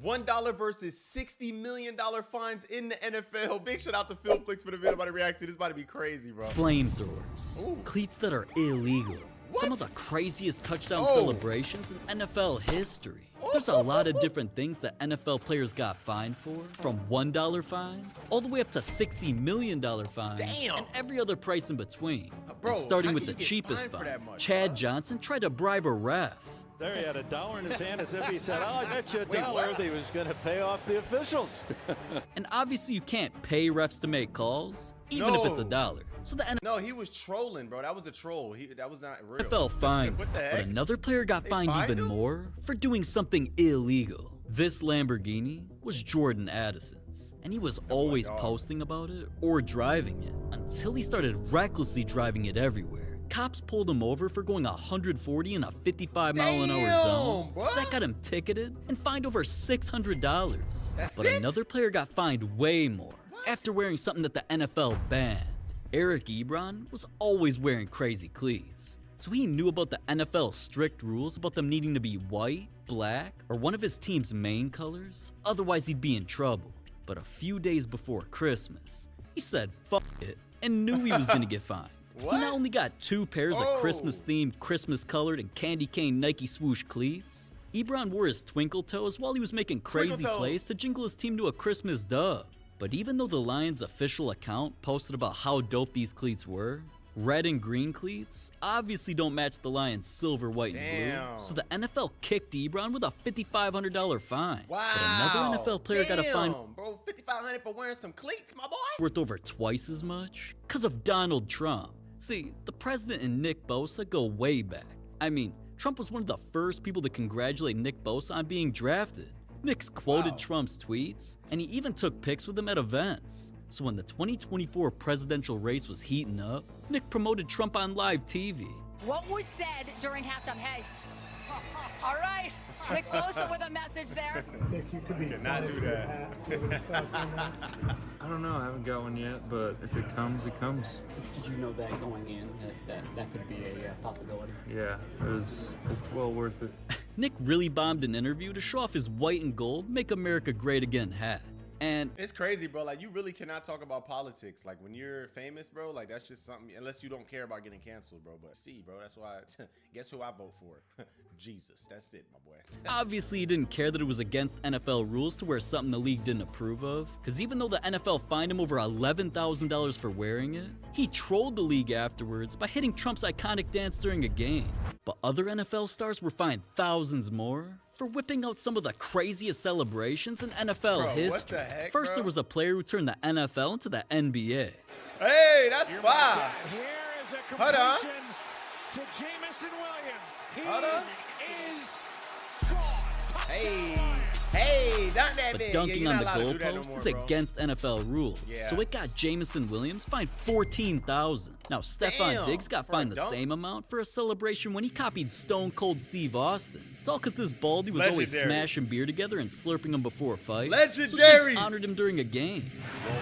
$1 versus $60 million fines in the NFL. Big shout out to Phil Flicks for the video about to react to. This about to be crazy, bro. Flamethrowers. Ooh. Cleats that are illegal. What? Some of the craziest touchdown celebrations in NFL history. There's a lot of different things that NFL players got fined for, from $1 fines all the way up to $60 million fines. Damn. And every other price in between. Bro, And starting how with can the you get cheapest fined for fine, that much, Chad bro? Johnson tried to bribe a ref. There he had $1 in his hand as if he said, oh, I bet you $1 what? that he was going to pay off the officials. And obviously you can't pay refs to make calls, even if it's $1. So the No, he was trolling, bro. That was a troll. That was not real. NFL fined, What the but heck? another player got fined fined even him? more for doing something illegal. This Lamborghini was Jordan Addison's, and he was always dog. posting about it or driving it until he started recklessly driving it everywhere. Cops pulled him over for going 140 in a 55-mile-an-hour zone, Damn, so that got him ticketed and fined over $600. That's But it? another player got fined way more after wearing something that the NFL banned. Eric Ebron was always wearing crazy cleats, so he knew about the NFL's strict rules about them needing to be white, black, or one of his team's main colors, otherwise he'd be in trouble. But a few days before Christmas, he said fuck it and knew he was gonna get fined. What? He not only got 2 pairs of Oh. Christmas-themed, Christmas-colored, and candy cane Nike swoosh cleats, Ebron wore his twinkle toes while he was making crazy Twinkle toes. plays to jingle his team to a Christmas dub. But even though the Lions' official account posted about how dope these cleats were, red and green cleats obviously don't match the Lions' silver, white, and Damn. blue. So the NFL kicked Ebron with a $5,500 fine. Wow. But another NFL player got a fine Bro, $5,500 for wearing some cleats, my boy. worth over twice as much because of Donald Trump. See, the president and Nick Bosa go way back. I mean, Trump was one of the first people to congratulate Nick Bosa on being drafted. Nick's quoted Wow. Trump's tweets, and he even took pics with him at events. So when the 2024 presidential race was heating up, Nick promoted Trump on live TV. What was said during halftime? Hey, all right, Nick Bosa with a message there. Cannot do that. I don't know, I haven't got one yet, but if it comes, it comes. Did you know that going in, that could be a possibility? Yeah, it was well worth it. Nick really bombed an interview to show off his white and gold Make America Great Again hat. And It's crazy, bro. Like, you really cannot talk about politics. Like, when you're famous, bro, like, that's just something, unless you don't care about getting canceled, bro. But see, bro, that's why, guess who I vote for? Jesus. That's it, my boy. obviously he didn't care that it was against NFL rules to wear something the league didn't approve of, because even though the NFL fined him over $11,000 for wearing it, he trolled the league afterwards by hitting Trump's iconic dance during a game. But other NFL stars were fined thousands more for whipping out some of the craziest celebrations in NFL Bro, what history. the heck, First, bro? there was a player who turned the NFL into the NBA. Hey, that's fire. Here is a Hold on. completion to Jamison Williams. He Hold on. is gone. Hey, not that But big. dunking You're on not the allowed to do that no goalpost more, is bro. against NFL rules, Yeah. so it got Jamison Williams fined $14,000. Now, Stephon Damn, Diggs got for a fined the dunk? same amount for a celebration when he copied Stone Cold Steve Austin. It's all because this baldy was always Legendary. smashing beer together and slurping them before fights. Legendary. So Diggs honored him during a game. Bro,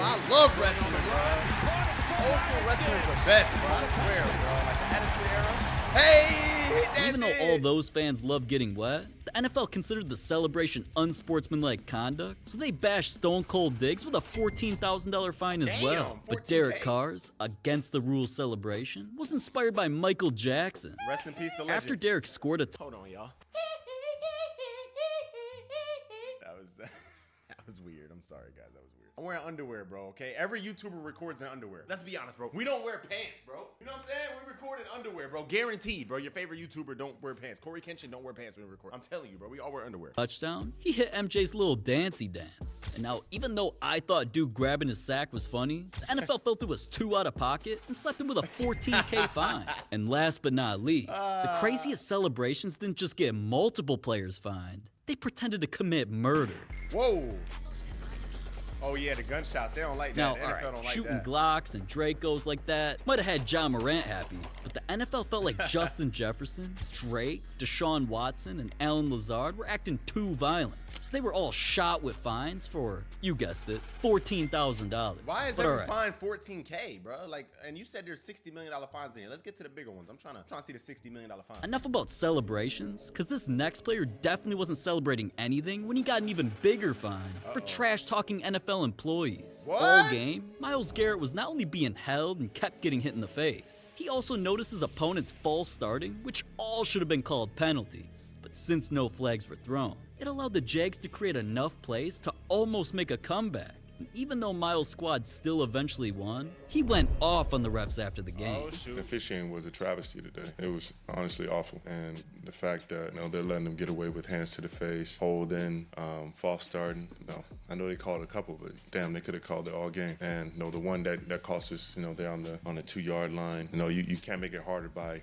I love wrestling, bro. Old school wrestling is the best, bro. I swear, bro. Like the Attitude Era. Hey, hit that Even though thing. all those fans love getting wet, the NFL considered the celebration unsportsmanlike conduct, so they bashed Stone Cold Diggs with a $14,000 fine as Damn, well. But 14K. Derek Carr's against the rules celebration was inspired by Michael Jackson. Rest in peace, the legend. After Derek scored a Hold on, y'all. That was weird. I'm sorry, guys. That was weird. I'm wearing underwear, bro, okay? Every YouTuber records in underwear. Let's be honest, bro. We don't wear pants, bro. You know what I'm saying? We record in underwear, bro. Guaranteed, bro. Your favorite YouTuber don't wear pants. Corey Kenshin don't wear pants when we record. I'm telling you, bro. We all wear underwear. touchdown, he hit MJ's little dancey dance. And now, even though I thought Duke grabbing his sack was funny, the NFL felt it was too out of pocket and slapped him with a $14K fine. And last but not least, the craziest celebrations didn't just get multiple players fined. They pretended to commit murder. Whoa. Oh, yeah, the gunshots. They don't like that. Now, The NFL alright, don't like shooting that. Glocks and Dracos like that might have had John Morant happy, but the NFL felt like Justin Jefferson, Drake, Deshaun Watson, and Alan Lazard were acting too violent. So they were all shot with fines for, you guessed it, $14,000. Why is But every alright. fine $14K, bro? Like, and you said there's $60 million fines in here. Let's get to the bigger ones. I'm trying to see the $60 million fine. Enough about celebrations, because this next player definitely wasn't celebrating anything when he got an even bigger fine for trash-talking NFL employees. What? All game, Myles Garrett was not only being held and kept getting hit in the face, he also noticed his opponent's false starting, which all should have been called penalties. But since no flags were thrown, it allowed the Jags to create enough plays to almost make a comeback. And even though Miles' squad still eventually won, he went off on the refs after the game. Oh, shoot. The officiating was a travesty today. It was honestly awful. And the fact that, they're letting them get away with hands to the face, holding, false starting. I know they called a couple, but damn, they could have called it all game. And, the one that cost us, they're on the 2-yard line. You can't make it harder by,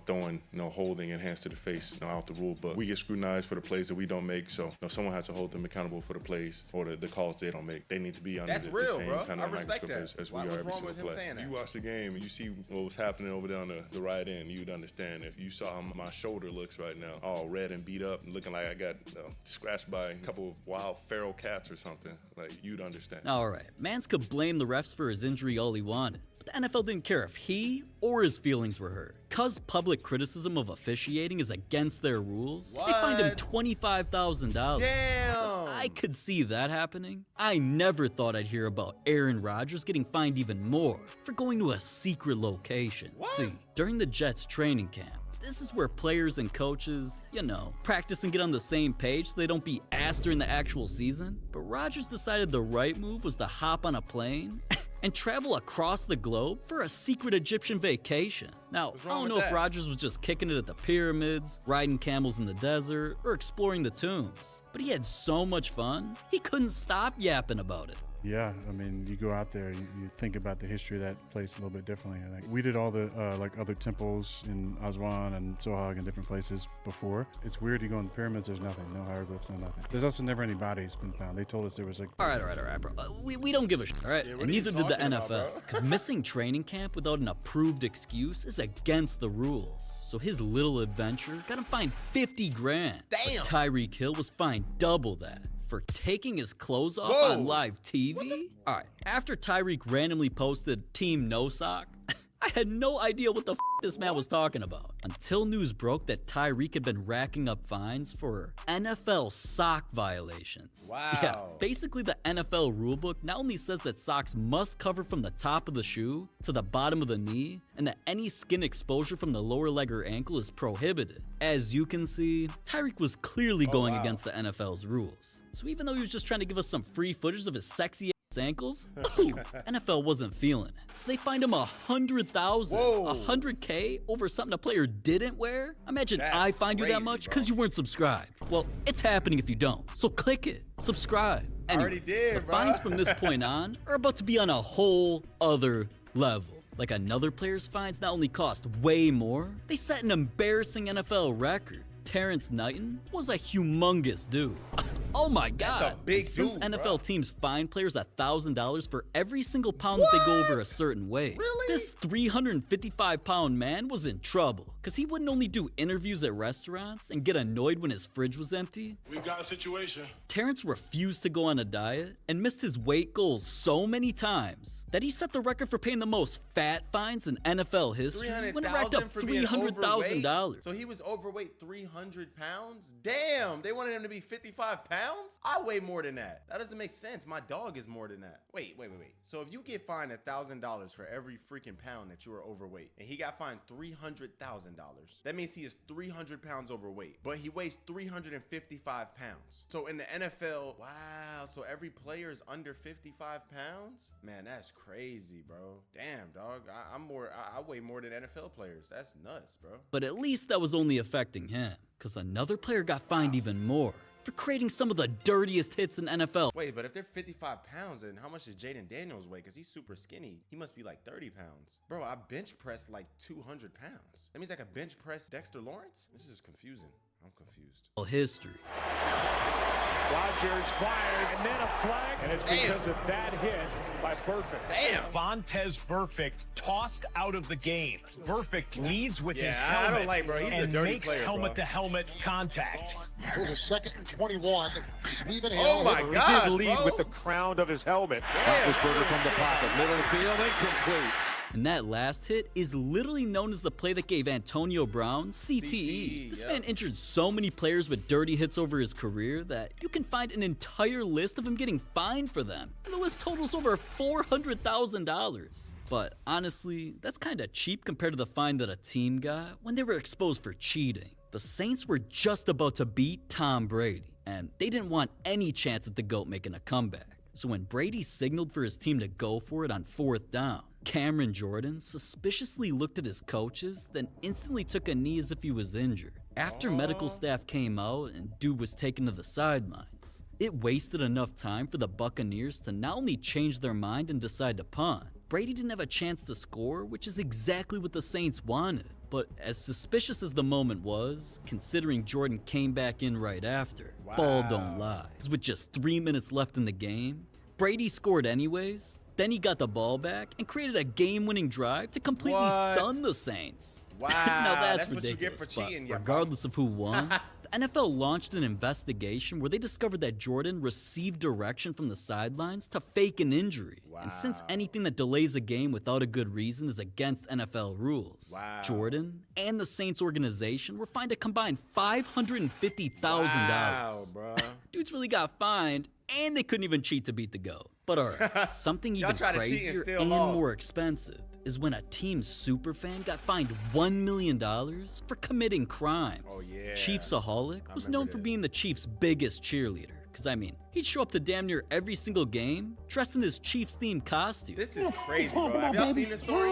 throwing, holding and hands to the face, out the rule. But we get scrutinized for the plays that we don't make. So, someone has to hold them accountable for the plays or the calls they don't make. They need to be under That's the real, same bro. kind I of respect microscope that. as we What's are every wrong with single him play. saying that? You watch the game and you see what was happening over there on the right end, you'd understand. If you saw how my shoulder looks right now, all red and beat up, and looking like I got scratched by a couple of wild feral cats or something, like, you'd understand. Alright, Mans could blame the refs for his injury all he wanted, but the NFL didn't care if he or his feelings were hurt. Cause public criticism of officiating is against their rules, they fined him What? $25,000. Damn. I could see that happening. I never thought I'd hear about Aaron Rodgers getting fined even more for going to a secret location. What? See, during the Jets training camp, this is where players and coaches, practice and get on the same page so they don't be asked during the actual season. But Rodgers decided the right move was to hop on a plane and travel across the globe for a secret Egyptian vacation. Now, I wrong don't with know if that? Rodgers was just kicking it at the pyramids, riding camels in the desert, or exploring the tombs, but he had so much fun, he couldn't stop yapping about it. Yeah, I mean, you go out there, you think about the history of that place a little bit differently. I think we did all the other temples in Aswan and Sohag and different places before. It's weird. You go in the pyramids, there's nothing, no hieroglyphs, no nothing. There's also never any bodies been found. They told us there was like. All right, bro. We don't give a shit, all right? Yeah, what And are you neither did the talking about, NFL. bro? Because missing training camp without an approved excuse is against the rules. So his little adventure got him fined $50,000. Damn. But Tyreek Hill was fined double that for taking his clothes off Whoa. on live TV. All right, after Tyreek randomly posted Team No Sock, I had no idea what the this man was talking about until news broke that Tyreek had been racking up fines for NFL sock violations. Wow. Yeah, basically the NFL rulebook not only says that socks must cover from the top of the shoe to the bottom of the knee, and that any skin exposure from the lower leg or ankle is prohibited. As you can see, Tyreek was clearly going wow. against the NFL's rules. So even though he was just trying to give us some free footage of his sexy ankles, ooh, NFL wasn't feeling it. So they fined him $100,000, Whoa. $100K over something a player didn't wear. Imagine That's I fined you that crazy, much bro. because you weren't subscribed. Well, it's happening if you don't. So click it, subscribe. Already Anyways, did, the bro. fines from this point on are about to be on a whole other level. Like another player's fines not only cost way more, they set an embarrassing NFL record. Terrence Knighton was a humongous dude. Oh my God. That's a big And since dude, NFL bro. teams fine players $1,000 for every single pound that they go over a certain weight, Really? this 355-pound man was in trouble because he wouldn't only do interviews at restaurants and get annoyed when his fridge was empty. We've got a situation. Terrence refused to go on a diet and missed his weight goals so many times that he set the record for paying the most fat fines in NFL history when it racked up $300,000 for being overweight? $300,000. So he was overweight 300 pounds? Damn, they wanted him to be 55 pounds? I weigh more than that. That doesn't make sense. My dog is more than that. Wait. So if you get fined $1,000 for every freaking pound that you are overweight, and he got fined $300,000, that means he is 300 pounds overweight, but he weighs 355 pounds. So in the NFL, wow, so every player is under 55 pounds? Man, that's crazy, bro. Damn, dog. I weigh more than NFL players. That's nuts, bro. But at least that was only affecting him, because another player got fined even more for creating some of the dirtiest hits in NFL. Wait, but if they're 55 pounds, then how much does Jaden Daniels weigh? Because he's super skinny. He must be like 30 pounds. Bro, I bench pressed like 200 pounds. That means I could bench press Dexter Lawrence? This is confusing. I'm confused. History. Wow, Rodgers fired, and then a flag, and it's because of that hit by Burfict. Damn. Vontez Burfict tossed out of the game. Burfict leads with his I helmet don't like, bro. He's a and dirty makes player, bro. helmet-to-helmet contact. Here's a 2nd and 21. Stephen Hill. Oh, my God, He did lead bro. with the crown of his helmet. Roethlisberger from the pocket, middle of the field, incomplete. And that last hit is literally known as the play that gave Antonio Brown CTE. This man injured so many players with dirty hits over his career that you can find an entire list of him getting fined for them. And the list totals over $400,000. But honestly, that's kinda cheap compared to the fine that a team got when they were exposed for cheating. The Saints were just about to beat Tom Brady, and they didn't want any chance at the GOAT making a comeback. So when Brady signaled for his team to go for it on 4th down, Cameron Jordan suspiciously looked at his coaches, then instantly took a knee as if he was injured. After medical staff came out and dude was taken to the sidelines, it wasted enough time for the Buccaneers to not only change their mind and decide to punt. Brady didn't have a chance to score, which is exactly what the Saints wanted. But as suspicious as the moment was, considering Jordan came back in right after, ball don't lie. 'Cause with just 3 minutes left in the game, Brady scored anyways, then he got the ball back and created a game-winning drive to completely stun the Saints. Wow, now that's what you get ridiculous, for cheating, but regardless of who won, the NFL launched an investigation where they discovered that Jordan received direction from the sidelines to fake an injury. And since anything that delays a game without a good reason is against NFL rules, Jordan and the Saints organization were fined a combined $550,000. Wow, bro. Dudes really got fined, and they couldn't even cheat to beat the GOAT. But alright, something even tried to cheat and crazier still and lost. more expensive is when a team superfan got fined $1 million for committing crimes. Oh, yeah. Chiefsaholic was known remember for this. being the Chiefs' biggest cheerleader. Because, I mean, he'd show up to damn near every single game dressed in his Chiefs-themed costume. This is crazy, bro. Have y'all seen this story?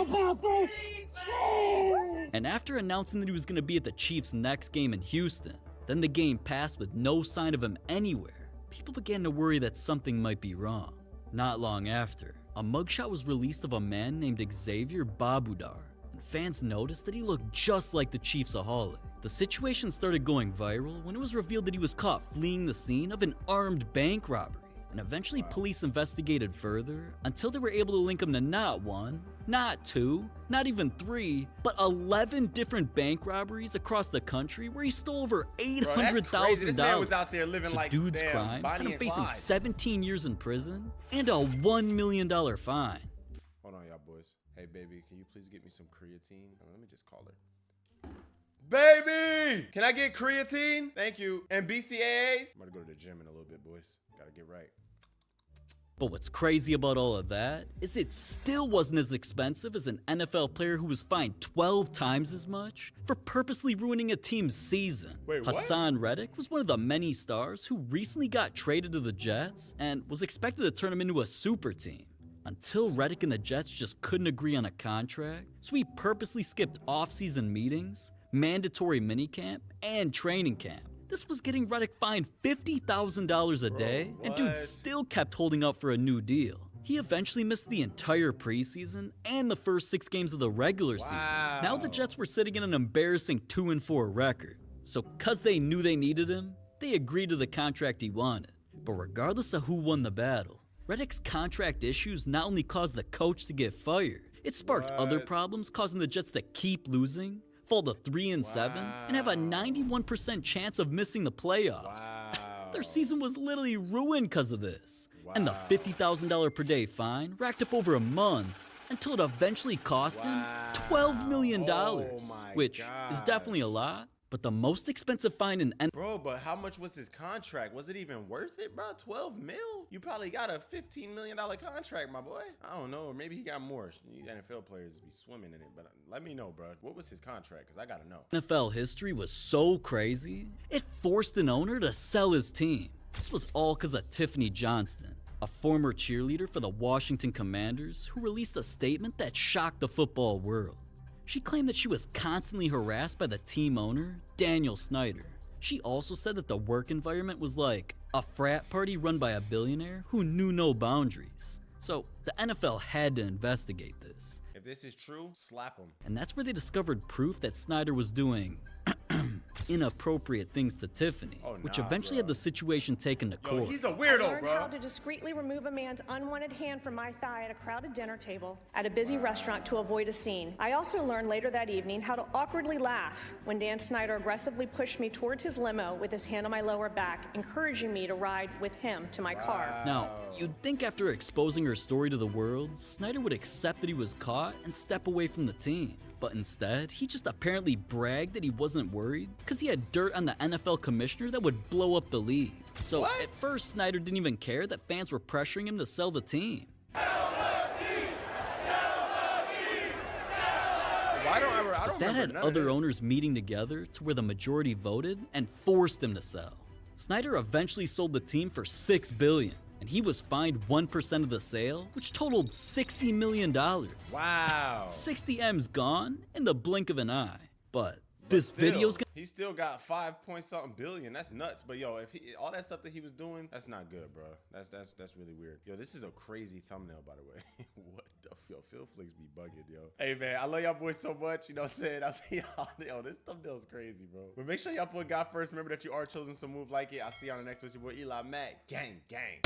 And after announcing that he was going to be at the Chiefs' next game in Houston, then the game passed with no sign of him anywhere, people began to worry that something might be wrong. Not long after, a mugshot was released of a man named Xavier Babudar, and fans noticed that he looked just like the Chiefsaholic. The situation started going viral when it was revealed that he was caught fleeing the scene of an armed bank robbery. And eventually police investigated further until they were able to link him to not 1, not 2, not even 3, but 11 different bank robberies across the country where he stole over $800,000. This man was out there living So like dude's damn, crimes had Bonnie him and facing Clyde. 17 years in prison and a $1 million fine. Hold on, y'all boys. Hey, baby, can you please get me some creatine? Let me just call her. Baby! Can I get creatine? Thank you. And BCAAs? I'm gonna go to the gym in a little bit, boys. Gotta get right. But what's crazy about all of that is it still wasn't as expensive as an NFL player who was fined 12 times as much for purposely ruining a team's season. Wait, what? Hassan Reddick was one of the many stars who recently got traded to the Jets and was expected to turn him into a super team. Until Reddick and the Jets just couldn't agree on a contract, so he purposely skipped off-season meetings, mandatory minicamp, and training camp. This was getting Reddick fined $50,000 a day, and dude still kept holding out for a new deal. He eventually missed the entire preseason and the first 6 games of the regular season. Now the Jets were sitting in an embarrassing 2-4 record. So cause they knew they needed him, they agreed to the contract he wanted. But regardless of who won the battle, Reddick's contract issues not only caused the coach to get fired, it sparked other problems, causing the Jets to keep losing, fall to 3-7, and have a 91% chance of missing the playoffs. Their season was literally ruined because of this. And the $50,000 per day fine racked up over months until it eventually cost him $12 million, which is definitely a lot. But the most expensive fine in Bro, but how much was his contract? Was it even worth it, bro? 12 mil? You probably got a $15 million contract, my boy. I don't know, or maybe he got more. You NFL players be swimming in it, but let me know, bro. What was his contract? Because I gotta know. NFL history was so crazy, it forced an owner to sell his team. This was all because of Tiffany Johnston, a former cheerleader for the Washington Commanders who released a statement that shocked the football world. She claimed that she was constantly harassed by the team owner, Daniel Snyder. She also said that the work environment was like a frat party run by a billionaire who knew no boundaries. So the NFL had to investigate this. If this is true, slap him. And that's where they discovered proof that Snyder was doing inappropriate things to Tiffany, which eventually had the situation taken to court. He's a I weirdo, learned bro. how to discreetly remove a man's unwanted hand from my thigh at a crowded dinner table at a busy restaurant to avoid a scene. I also learned later that evening how to awkwardly laugh when Dan Snyder aggressively pushed me towards his limo with his hand on my lower back, encouraging me to ride with him to my car. Now, you'd think after exposing her story to the world, Snyder would accept that he was caught and step away from the team. But instead, he just apparently bragged that he wasn't worried because he had dirt on the NFL commissioner that would blow up the league. So at first, Snyder didn't even care that fans were pressuring him to sell the team. That had other owners meeting together to where the majority voted and forced him to sell. Snyder eventually sold the team for $6 billion, and he was fined 1% of the sale, which totaled $60 million. Wow. 60 M's gone in the blink of an eye. But this video's gonna... He still got 5-point-something billion. That's nuts. But yo, if all that stuff that he was doing, that's not good, bro. That's really weird. Yo, this is a crazy thumbnail, by the way. What the yo, Phil Flicks be bugging, yo. Hey man, I love y'all boys so much. You know what I'm saying? I'll see y'all. Yo, this thumbnail's crazy, bro. But make sure y'all put God first. Remember that you are chosen, so move like it. I'll see y'all on the next one. It's your boy Eli Mack. Gang, gang.